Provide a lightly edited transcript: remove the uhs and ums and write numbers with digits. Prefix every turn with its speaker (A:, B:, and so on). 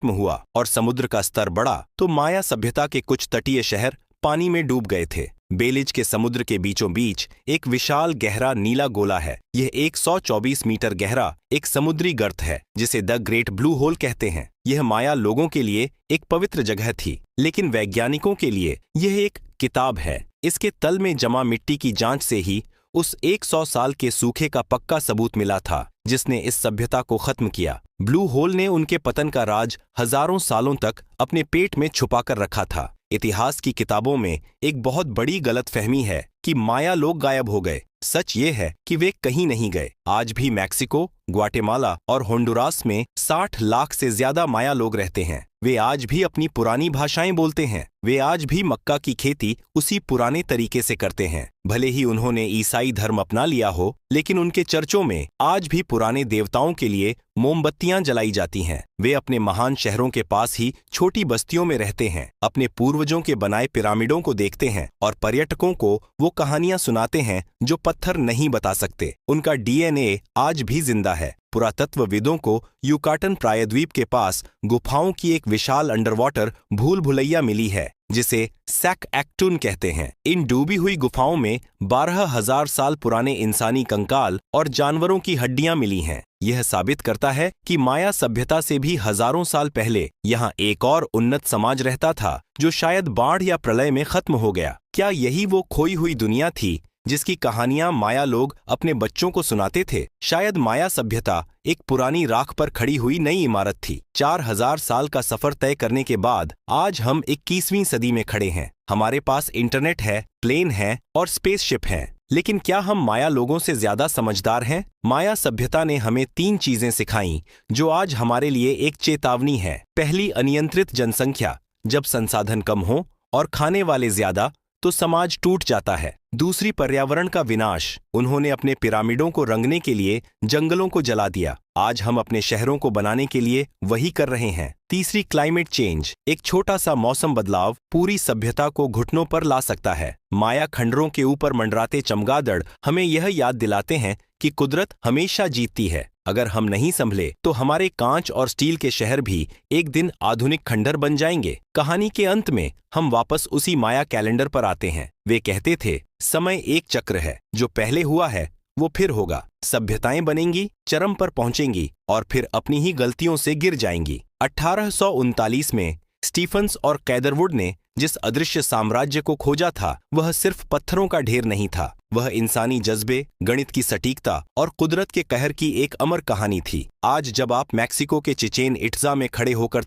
A: खत्म हुआ और समुद्र का स्तर बढ़ा तो माया सभ्यता के कुछ तटीय शहर पानी में डूब गए थे। बेलिज के समुद्र के बीचों बीच एक विशाल गहरा नीला गोला है। यह 124 मीटर गहरा एक समुद्री गर्त है जिसे द ग्रेट ब्लू होल कहते हैं। यह माया लोगों के लिए एक पवित्र जगह थी, लेकिन वैज्ञानिकों के लिए यह एक किताब है। इसके तल में जमा मिट्टी की जांच से ही उस 100 साल के सूखे का पक्का सबूत मिला था जिसने इस सभ्यता को खत्म किया। ब्लू होल ने उनके पतन का राज हजारों सालों तक अपने पेट में छुपा कर रखा था। इतिहास की किताबों में एक बहुत बड़ी गलतफहमी है कि माया लोग गायब हो गए। सच ये है कि वे कहीं नहीं गए। आज भी मैक्सिको, ग्वाटेमाला और होंडुरास में 60 लाख से ज्यादा माया लोग रहते हैं। वे आज भी अपनी पुरानी भाषाएं बोलते हैं। वे आज भी मक्का की खेती उसी पुराने तरीके से करते हैं। भले ही उन्होंने ईसाई धर्म अपना लिया हो, लेकिन उनके चर्चों में आज भी पुराने देवताओं के लिए मोमबत्तियां जलाई जाती हैं। वे अपने महान शहरों के पास ही छोटी बस्तियों में रहते हैं, अपने पूर्वजों के बनाए पिरामिडों को देखते हैं और पर्यटकों को वो कहानियां सुनाते हैं जो पत्थर नहीं बता सकते। उनका डीएनए आज भी जिंदा है। पुरातत्वविदों को युकाटन प्रायद्वीप के पास गुफाओं की एक विशाल अंडरवाटर भूल भुलैया मिली है जिसे सैक एक्टून कहते हैं। इन डूबी हुई गुफाओं में 12,000 साल पुराने इंसानी कंकाल और जानवरों की हड्डियां मिली हैं। यह साबित करता है कि माया सभ्यता से भी हजारों साल पहले यहाँ एक और उन्नत समाज रहता था जो शायद बाढ़ या प्रलय में खत्म हो गया। क्या यही वो खोई हुई दुनिया थी जिसकी कहानियां माया लोग अपने बच्चों को सुनाते थे? शायद माया सभ्यता एक पुरानी राख पर खड़ी हुई नई इमारत थी। 4000 साल का सफर तय करने के बाद आज हम 21वीं सदी में खड़े हैं। हमारे पास इंटरनेट है, प्लेन है और स्पेसशिप है, लेकिन क्या हम माया लोगों से ज्यादा समझदार हैं? माया सभ्यता ने हमें 3 चीजें सिखाई जो आज हमारे लिए एक चेतावनी है। पहली, अनियंत्रित जनसंख्या। जब संसाधन कम हो और खाने वाले ज्यादा तो समाज टूट जाता है। दूसरी, पर्यावरण का विनाश। उन्होंने अपने पिरामिडों को रंगने के लिए जंगलों को जला दिया। आज हम अपने शहरों को बनाने के लिए वही कर रहे हैं। तीसरी, क्लाइमेट चेंज। एक छोटा सा मौसम बदलाव पूरी सभ्यता को घुटनों पर ला सकता है। माया खंडरों के ऊपर मंडराते चमगादड़ हमें यह याद दिलाते हैं कि कुदरत हमेशा जीतती है। अगर हम नहीं संभले तो हमारे कांच और स्टील के शहर भी एक दिन आधुनिक खंडर बन जाएंगे। कहानी के अंत में हम वापस उसी माया कैलेंडर पर आते हैं। वे कहते थे, समय एक चक्र है, जो पहले हुआ है वो फिर होगा। सभ्यताएं बनेंगी, चरम पर पहुंचेंगी और फिर अपनी ही गलतियों से गिर जाएंगी। 1839 में स्टीफन्स और कैदरवुड ने जिस अदृश्य साम्राज्य को खोजा था वह सिर्फ पत्थरों का ढेर नहीं था। वह इंसानी जज्बे, गणित की सटीकता और कुदरत के कहर की एक अमर कहानी थी। आज जब आप मैक्सिको के चिचेन इट्जा में खड़े होकर